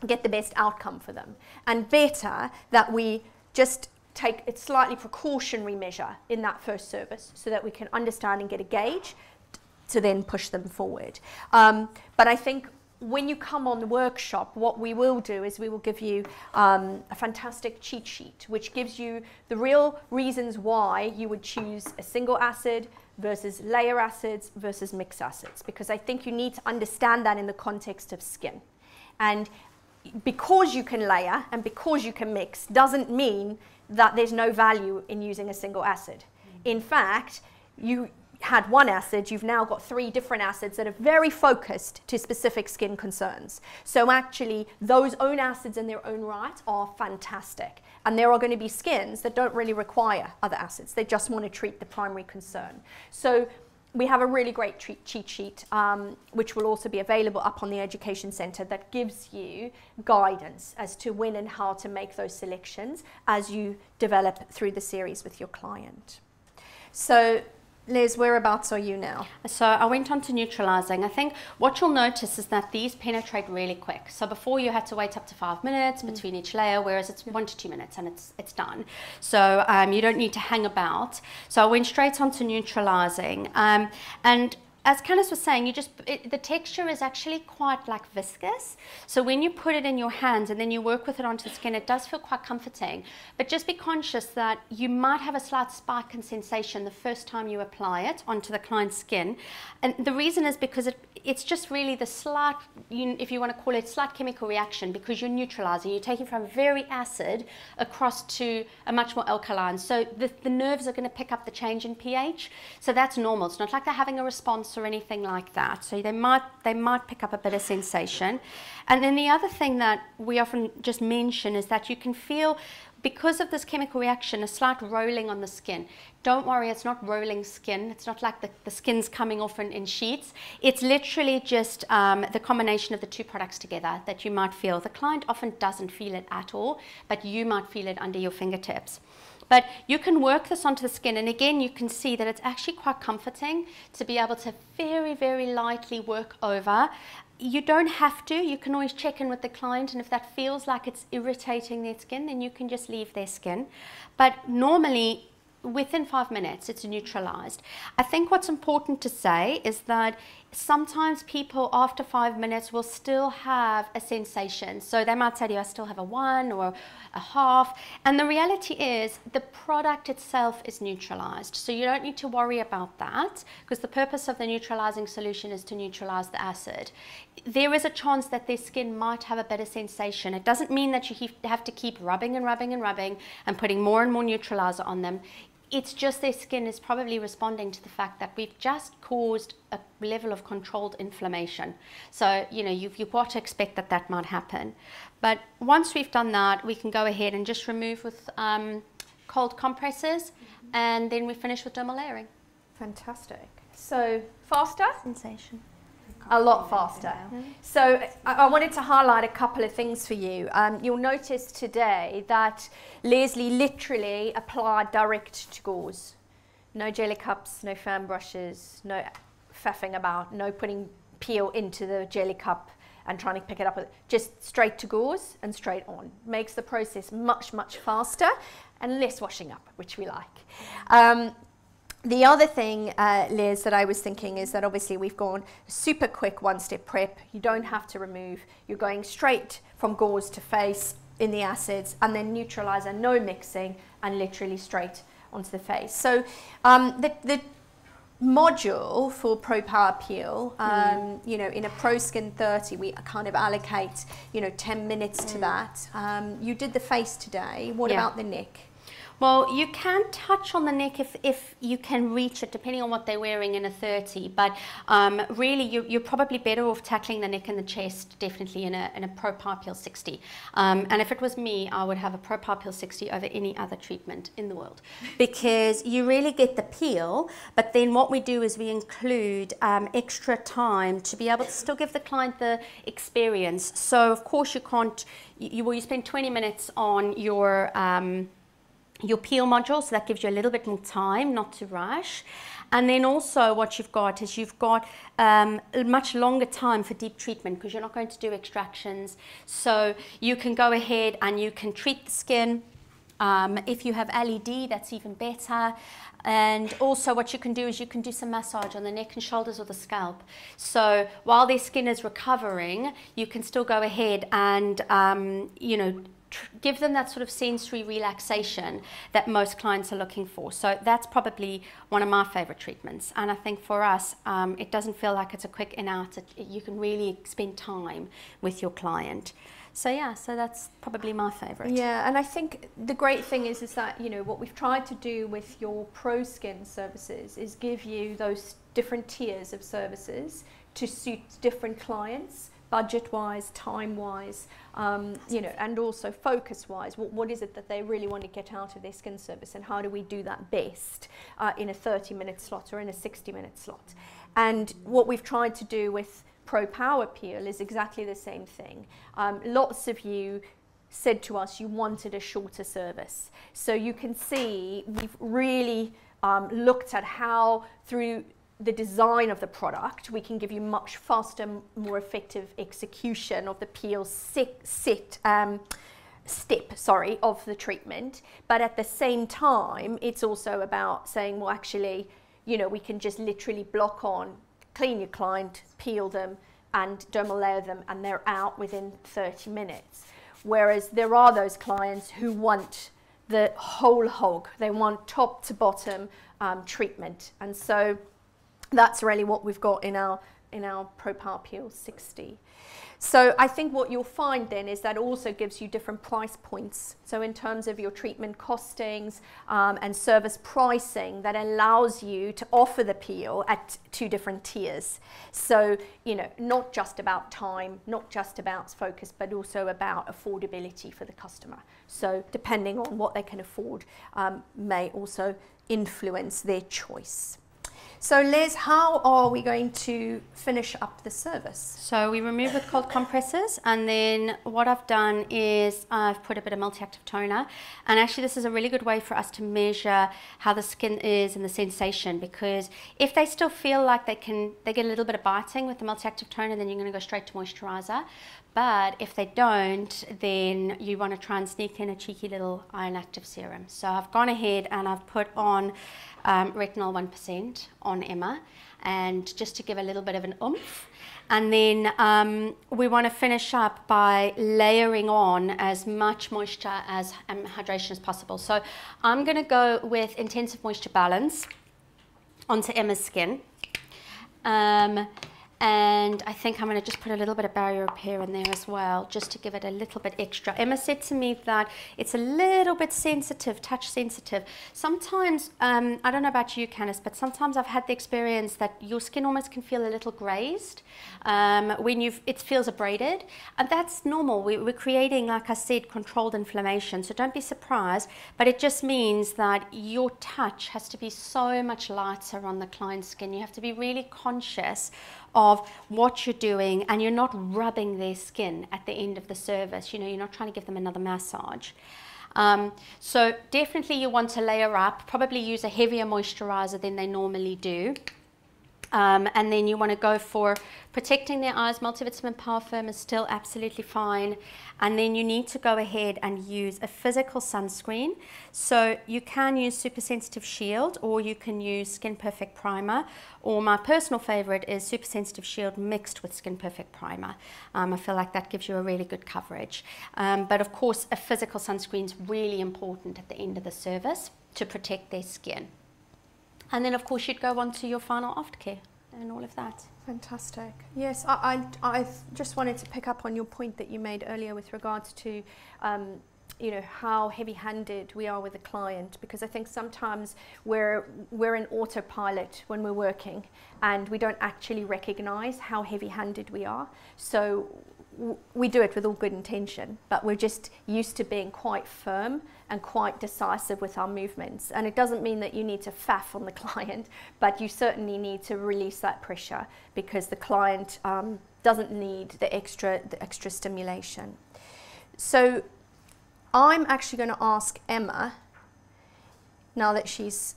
get the best outcome for them. And better that we just take a slightly precautionary measure in that first service, so that we can understand and get a gauge to then push them forward. But I think when you come on the workshop, what we will do is we will give you a fantastic cheat sheet, which gives you the real reasons why you would choose a single acid versus layer acids versus mixed acids, because I think you need to understand that in the context of skin. And because you can layer and because you can mix doesn't mean that there's no value in using a single acid. In fact, you had one acid, you've now got 3 different acids that are very focused to specific skin concerns. So actually, those own acids in their own right are fantastic. And there are going to be skins that don't really require other acids. They just want to treat the primary concern. So we have a really great cheat sheet, which will also be available up on the Education Centre, that gives you guidance as to when and how to make those selections as you develop through the series with your client. So Liz, whereabouts are you now? So I went on to neutralizing. I think what you'll notice is that these penetrate really quick. So before you had to wait up to 5 minutes between each layer, whereas it's 1 to 2 minutes and it's done. So you don't need to hang about. So I went straight on to neutralizing. And as Candice was saying, the texture is actually quite like viscous. So when you put it in your hands and then you work with it onto the skin, it does feel quite comforting. But just be conscious that you might have a slight spike in sensation the first time you apply it onto the client's skin. And the reason is because it's just really the slight, if you want to call it, slight chemical reaction, because you're neutralizing. You're taking from very acid across to a much more alkaline. So the nerves are going to pick up the change in pH. So that's normal. It's not like they're having a response or anything like that. So they might pick up a bit of sensation. And then the other thing that we often just mention is that you can feel, because of this chemical reaction, a slight rolling on the skin. Don't worry, it's not rolling skin. It's not like the skin's coming off in sheets. It's literally just the combination of the 2 products together that you might feel. The client often doesn't feel it at all, but you might feel it under your fingertips. But you can work this onto the skin, and again, you can see that it's actually quite comforting to be able to very, very lightly work over. You don't have to. You can always check in with the client, and if that feels like it's irritating their skin, then you can just leave their skin. But normally, within 5 minutes, it's neutralized. I think what's important to say is that sometimes people after 5 minutes will still have a sensation. So they might say to you, I still have a 1 or a half. And the reality is the product itself is neutralized. So you don't need to worry about that, because the purpose of the neutralizing solution is to neutralize the acid. There is a chance that their skin might have a better sensation. It doesn't mean that you have to keep rubbing and rubbing and rubbing and putting more and more neutralizer on them. It's just their skin is probably responding to the fact that we've just caused a level of controlled inflammation. So, you've got to expect that might happen. But once we've done that, we can go ahead and just remove with cold compresses, and then we finish with dermal layering. Fantastic. So, faster? Sensation. A lot faster. So I wanted to highlight a couple of things for you. You'll notice today that Leslie literally applied direct to gauze. No jelly cups, no fan brushes, no faffing about, no putting peel into the jelly cup and trying to pick it up. Just straight to gauze and straight on. Makes the process much, much faster and less washing up, which we like. The other thing, Liz, that I was thinking is that obviously we've gone super quick 1-step prep. You don't have to remove. You're going straight from gauze to face in the acids, and then neutralizer, no mixing, and literally straight onto the face. So the module for Pro Power Peel, in a Pro Skin 30, we kind of allocate, 10 minutes to that. You did the face today. What about the neck? Well, you can touch on the neck if you can reach it, depending on what they're wearing in a 30. But really, you're probably better off tackling the neck and the chest, definitely in a Pro Power Peel 60. And if it was me, I would have a Pro Power Peel 60 over any other treatment in the world, because you really get the peel. But then what we do is we include extra time to be able to still give the client the experience. So of course you can't. You spend 20 minutes on your peel module, so that gives you a little bit more time not to rush. And then also what you've got is a much longer time for deep treatment, because you're not going to do extractions. So you can go ahead and you can treat the skin. If you have LED, that's even better. And also what you can do is you can do some massage on the neck and shoulders or the scalp. So while their skin is recovering, you can still go ahead and, give them that sort of sensory relaxation that most clients are looking for. So that's probably one of my favorite treatments. And I think for us, it doesn't feel like it's a quick in out. You can really spend time with your client. So yeah, so that's probably my favorite. Yeah, and I think the great thing is that, you know, what we've tried to do with your Pro Skin services is give you those different tiers of services to suit different clients, budget-wise, time-wise, you know, and also focus-wise. What is it that they really want to get out of their skin service, and how do we do that best in a 30-minute slot or in a 60-minute slot? And what we've tried to do with Pro Power Peel is exactly the same thing. Lots of you said to us you wanted a shorter service. So you can see we've really looked at how through the design of the product we can give you much faster, more effective execution of the peel step of the treatment. But at the same time, it's also about saying, well, actually, you know, we can just literally block on, clean your client, peel them, and dermal layer them, and they're out within 30 minutes. Whereas there are those clients who want the whole hog. They want top to bottom treatment. And so that's really what we've got in our Pro Power Peel 60. So I think what you'll find then is that also gives you different price points. So in terms of your treatment costings and service pricing, that allows you to offer the peel at 2 different tiers. So, you know, not just about time, not just about focus, but also about affordability for the customer. So depending on what they can afford may also influence their choice. So Les, how are we going to finish up the service? So we remove with cold compresses, and then what I've done is I've put a bit of multi-active toner, and actually this is a really good way for us to measure how the skin is and the sensation, because if they still feel like they get a little bit of biting with the multi-active toner, then you're going to go straight to moisturizer. But if they don't, then you want to try and sneak in a cheeky little iron active serum. So I've gone ahead and I've put on retinol 1% on Emma, and just to give a little bit of an oomph. And then we want to finish up by layering on as much moisture as hydration as possible. So I'm going to go with intensive moisture balance onto Emma's skin. And I think I'm going to just put a little bit of barrier repair in there as well, just to give it a little bit extra. Emma said to me that it's a little bit sensitive, touch sensitive. Sometimes, I don't know about you, Candice, but sometimes I've had the experience that your skin almost can feel a little grazed when it feels abraded. And that's normal. We're creating, like I said, controlled inflammation. So don't be surprised. But it just means that your touch has to be so much lighter on the client's skin. You have to be really conscious of what you're doing, and you're not rubbing their skin at the end of the service. You know, you're not trying to give them another massage. So definitely you want to layer up, probably use a heavier moisturizer than they normally do. And then you want to go for protecting their eyes. Multivitamin Power Firm is still absolutely fine. And then you need to go ahead and use a physical sunscreen. So you can use Super Sensitive Shield, or you can use Skin Perfect Primer, or my personal favorite is Super Sensitive Shield mixed with Skin Perfect Primer. I feel like that gives you a really good coverage. But of course, a physical sunscreen is really important at the end of the service to protect their skin. And then, of course, you'd go on to your final aftercare and all of that. Fantastic. Yes, I just wanted to pick up on your point that you made earlier with regards to, you know, how heavy-handed we are with the client, because I think sometimes we're in autopilot when we're working, and we don't actually recognize how heavy-handed we are. So we do it with all good intention, but we're just used to being quite firm and quite decisive with our movements. And it doesn't mean that you need to faff on the client, but you certainly need to release that pressure, because the client doesn't need the extra stimulation. So I'm actually going to ask Emma, now that she's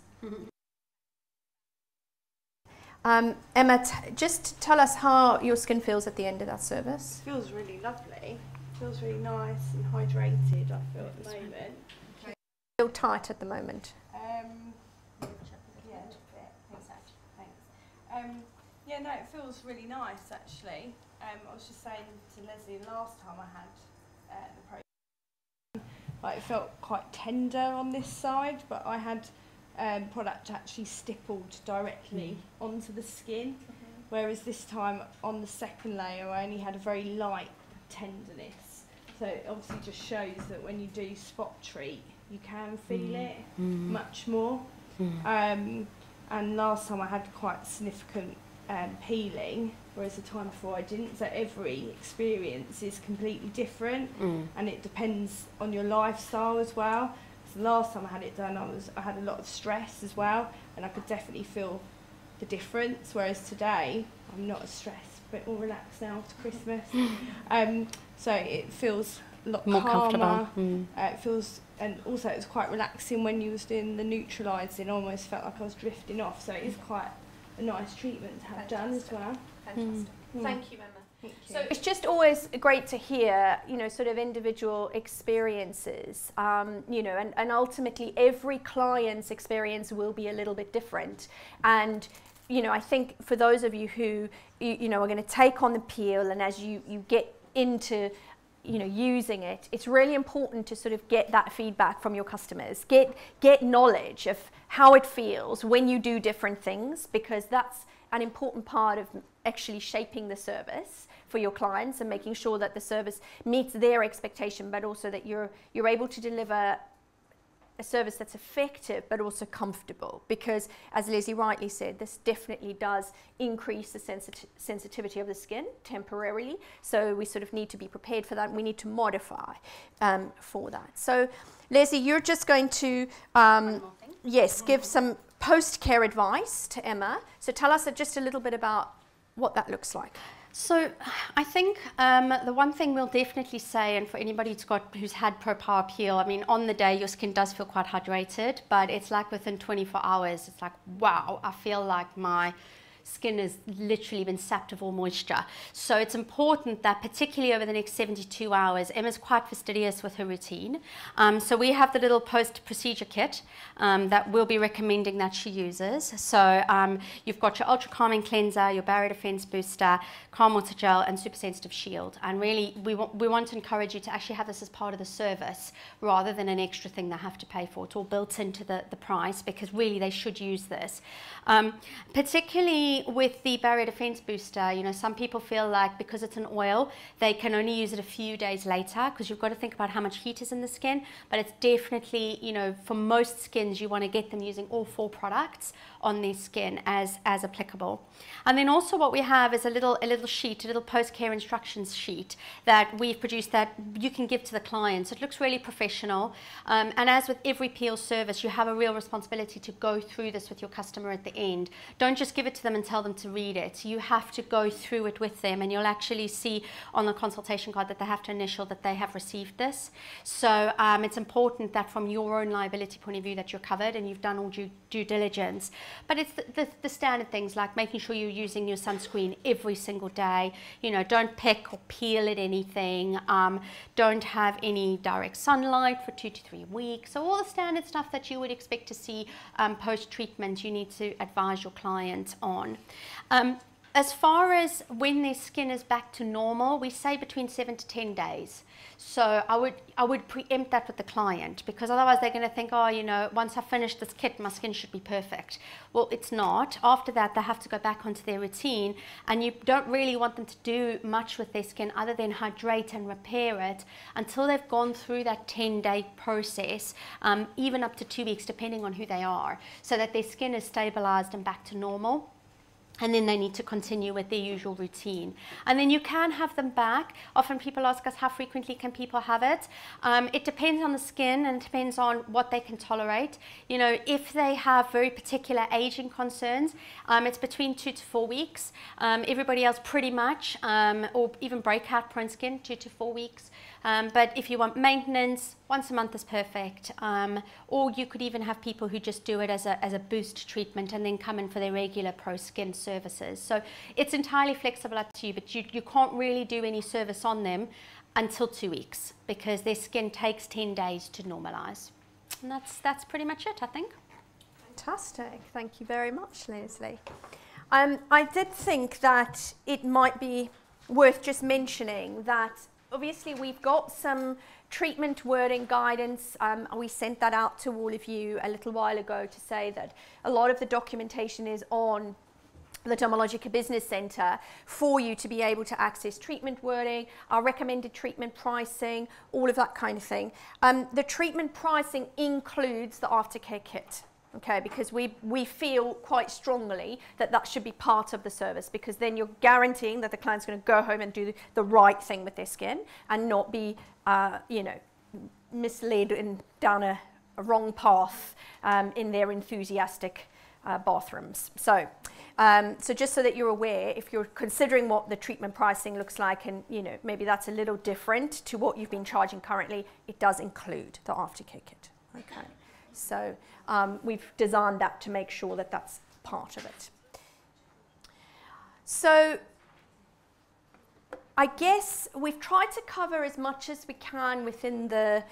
Emma, just tell us how your skin feels at the end of that service. It feels really lovely. It feels really nice and hydrated, I feel, at the moment. Feel tight at the moment? Yeah, a little bit. Thanks. Yeah, no, it feels really nice, actually. I was just saying to Leslie last time I had the Pro like it felt quite tender on this side, but I had product actually stippled directly onto the skin, whereas this time on the second layer I only had a very light tenderness. So it obviously just shows that when you do spot treat, you can feel it much more. And last time I had quite significant peeling, whereas the time before I didn't. So every experience is completely different, and it depends on your lifestyle as well. So the last time I had it done, I had a lot of stress as well, and I could definitely feel the difference. Whereas today, I'm not as stressed, a bit more relaxed now after Christmas. So it feels a lot more calmer. comfortable. It feels, and also it was quite relaxing when you was doing the neutralising. I almost felt like I was drifting off. So it is quite a nice treatment to have done as well. Fantastic. Thank you, Emma. Thank you. So it's just always great to hear, you know, sort of individual experiences, you know, and ultimately every client's experience will be a little bit different. And, you know, I think for those of you who, you know, are going to take on the peel, and as you get into, you know, using it, it's really important to sort of get that feedback from your customers, get knowledge of how it feels when you do different things, because that's an important part of actually shaping the service for your clients and making sure that the service meets their expectation, but also that you're able to deliver a service that's effective but also comfortable, because as Leslie rightly said, this definitely does increase the sensitivity of the skin temporarily, so we sort of need to be prepared for that. We need to modify for that. So Leslie, you're just going to yes, give some post-care advice to Emma. So tell us just a little bit about what that looks like. So I think the one thing we'll definitely say, and for anybody who's had Pro-Power Peel, I mean, on the day your skin does feel quite hydrated, but it's like within 24 hours, it's like, wow, I feel like my skin has literally been sapped of all moisture. So it's important that particularly over the next 72 hours, Emma's quite fastidious with her routine. So we have the little post-procedure kit that we'll be recommending that she uses. So you've got your ultra calming cleanser, your barrier defense booster, calm water gel, and super sensitive shield. And really we want to encourage you to actually have this as part of the service rather than an extra thing they have to pay for. It's all built into the price, because really they should use this. Particularly with the barrier defense booster, you know, some people feel like because it's an oil, they can only use it a few days later, because you've got to think about how much heat is in the skin. But it's definitely, you know, for most skins, you want to get them using all 4 products on their skin as applicable. And then also what we have is a little sheet, a little post-care instructions sheet that we've produced that you can give to the clients. It looks really professional. And as with every peel service, you have a real responsibility to go through this with your customer at the end. Don't just give it to them and tell them to read it. You have to go through it with them, and you'll actually see on the consultation card that they have to initial that they have received this. So it's important that from your own liability point of view that you're covered and you've done all due diligence. But it's the standard things like making sure you're using your sunscreen every single day. You know, don't pick or peel at anything. Don't have any direct sunlight for 2 to 3 weeks. So all the standard stuff that you would expect to see post-treatment, you need to advise your client on. As far as when their skin is back to normal, we say between 7 to 10 days. So I would preempt that with the client, because otherwise they're going to think, oh, you know, once I finish this kit, my skin should be perfect. Well, it's not. After that, they have to go back onto their routine, and you don't really want them to do much with their skin other than hydrate and repair it until they've gone through that 10-day process, even up to 2 weeks, depending on who they are, so that their skin is stabilized and back to normal. And then they need to continue with their usual routine. And then you can have them back. Often people ask us, how frequently can people have it? It depends on the skin, and it depends on what they can tolerate. You know, if they have very particular aging concerns, it's between 2 to 4 weeks. Everybody else pretty much, or even breakout prone skin, 2 to 4 weeks. But if you want maintenance, once a month is perfect. Or you could even have people who just do it as a boost treatment and then come in for their regular pro skin services. So it's entirely flexible up to you, but you can't really do any service on them until 2 weeks, because their skin takes 10 days to normalize. And that's pretty much it, I think. Fantastic. Thank you very much, Leslie. I did think that it might be worth just mentioning that obviously we've got some treatment wording guidance. We sent that out to all of you a little while ago to say that a lot of the documentation is on the Dermalogica Business Centre for you to be able to access treatment wording, our recommended treatment pricing, all of that kind of thing. The treatment pricing includes the aftercare kit, okay, because we feel quite strongly that that should be part of the service, because then you're guaranteeing that the client's going to go home and do the right thing with their skin and not be, you know, misled and down a wrong path in their enthusiastic bathrooms. So just so that you're aware, if you're considering what the treatment pricing looks like, and you know, maybe that's a little different to what you've been charging currently, it does include the aftercare kit. Okay, so we've designed that to make sure that that's part of it. So I guess we've tried to cover as much as we can within the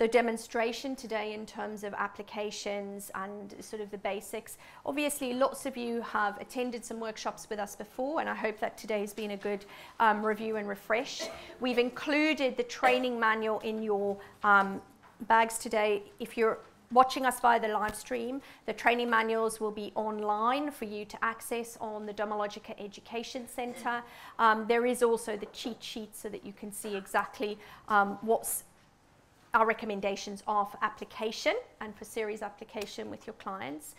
demonstration today in terms of applications and sort of the basics. Obviously, lots of you have attended some workshops with us before, and I hope that today has been a good review and refresh. We've included the training manual in your bags today. If you're watching us via the live stream, the training manuals will be online for you to access on the Dermalogica Education Centre. There is also the cheat sheet so that you can see exactly what's our recommendations are for application and for series application with your clients.